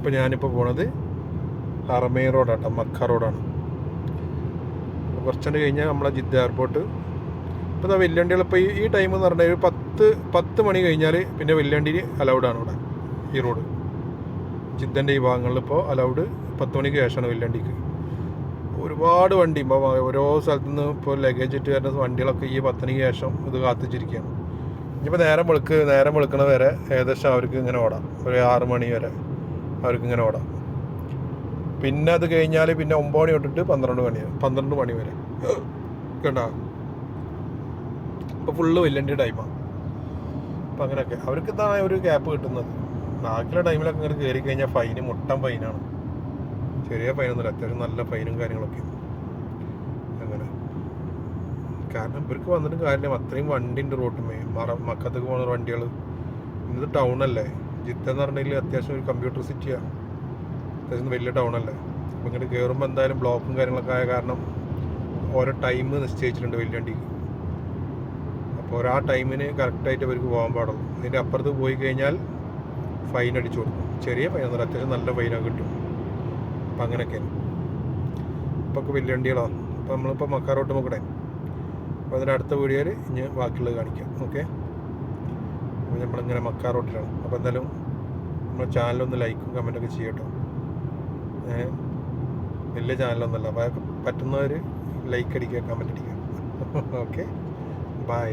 ഇപ്പോൾ ഞാനിപ്പോൾ പോണത് ഹറമൈൻ റോഡാട്ടോ, മക്ക റോഡാണ്. കുറച്ചുകൊണ്ട് കഴിഞ്ഞാൽ നമ്മളെ ജിദ്ദ എയർപോർട്ട്. ഇപ്പോൾ ഇതാ വെല്ലുവണ്ടികൾ ഇപ്പോൾ ഈ ടൈം എന്ന് പറഞ്ഞാൽ ഒരു 10 മണി കഴിഞ്ഞാൽ പിന്നെ വെല്ലുവണ്ടി അലൗഡാണ് ഇവിടെ. ഈ റോഡ് ജിദ്ദൻ്റെ ഈ ഭാഗങ്ങളിൽ ഇപ്പോൾ അലൗഡ് 10 മണിക്ക് ശേഷമാണ് വെല്ലുവണ്ടിക്ക്. ഒരുപാട് വണ്ടി ഇപ്പോൾ ഓരോ സ്ഥലത്തു നിന്ന് ഇപ്പോൾ ലഗേജ് ഇട്ട് വരുന്ന വണ്ടികളൊക്കെ ഈ 10 മണിക്ക് ശേഷം ഇത് കാത്തിച്ചിരിക്കുകയാണ്. ഇനിയിപ്പോൾ നേരം വെളുക്കണ വരെ ഏകദേശം അവർക്ക് ഇങ്ങനെ ഓടാം. ഒരു 6 മണി വരെ അവർക്ക് ഇങ്ങനെ ഓടാം. പിന്നെ അത് കഴിഞ്ഞാൽ പിന്നെ 9 മണി തൊട്ടിട്ട് 12 മണി വരെ കണ്ടോ. ഇപ്പോൾ ഫുള്ള് വെല്ലുവണ്ടി ടൈമാണ്. അപ്പോൾ അങ്ങനെയൊക്കെ അവർക്ക് ഇതാണ് ഒരു ഗ്യാപ്പ് കിട്ടുന്നത്. ബാക്കിയുള്ള ടൈമിലൊക്കെ ഇങ്ങനെ കയറി കഴിഞ്ഞാൽ ഫൈന് മുട്ടൻ ഫൈനാണ്. ചെറിയ ഫൈനൊന്നുമില്ല, അത്യാവശ്യം നല്ല ഫൈനും കാര്യങ്ങളൊക്കെ അങ്ങനെ. കാരണം ഇവർക്ക് വന്നിട്ട് കാര്യമില്ല, അത്രയും വണ്ടി ഉണ്ട് റോട്ടുമേ. മക്കത്തേക്ക് പോകുന്ന വണ്ടികൾ. ഇന്നത് ടൗണല്ലേ ജിദ്ദ എന്ന് പറഞ്ഞാൽ, അത്യാവശ്യം ഒരു കമ്പ്യൂട്ടർ സിറ്റിയാണ്, അത്യാവശ്യം വലിയ ടൗണല്ലേ. അപ്പോൾ ഇങ്ങനെ കയറുമ്പോൾ എന്തായാലും ബ്ലോക്കും കാര്യങ്ങളൊക്കെ ആയ കാരണം ഓരോ ടൈം നിശ്ചയിച്ചിട്ടുണ്ട് വെല്ലുവണ്ടിക്ക്. അപ്പോൾ ആ ടൈമിന് കറക്റ്റായിട്ട് അവർക്ക് പോകാൻ പാടുള്ളൂ. അതിൻ്റെ അപ്പുറത്ത് പോയി കഴിഞ്ഞാൽ ഫൈൻ അടിച്ചു കൊടുക്കും. ചെറിയ ഫൈനൊന്നുമില്ല, അത്യാവശ്യം നല്ല ഫൈനൊക്കെ കിട്ടും. അപ്പം അങ്ങനെയൊക്കെയാണ് ഇപ്പോൾ ഒക്കെ വെല്ലുവണ്ടികളാണ്. അപ്പോൾ നമ്മളിപ്പോൾ മക്ക റോട്ട് നോക്കണേ. അപ്പോൾ അതിൻ്റെ അടുത്ത വീഡിയോയിൽ ഇനി ബാക്കിയുള്ളത് കാണിക്കാം. ഓക്കെ, അപ്പോൾ നമ്മളിങ്ങനെ മക്ക റോട്ടിലാണ്. അപ്പോൾ എന്തായാലും നമ്മുടെ ചാനലൊന്ന് ലൈക്കും കമൻറ്റൊക്കെ ചെയ്യട്ടോ. വലിയ ചാനലൊന്നുമല്ല, അപ്പോൾ പറ്റുന്നവർ ലൈക്ക് അടിക്കുക, കമൻറ്റ് അടിക്കുക. Okay, by.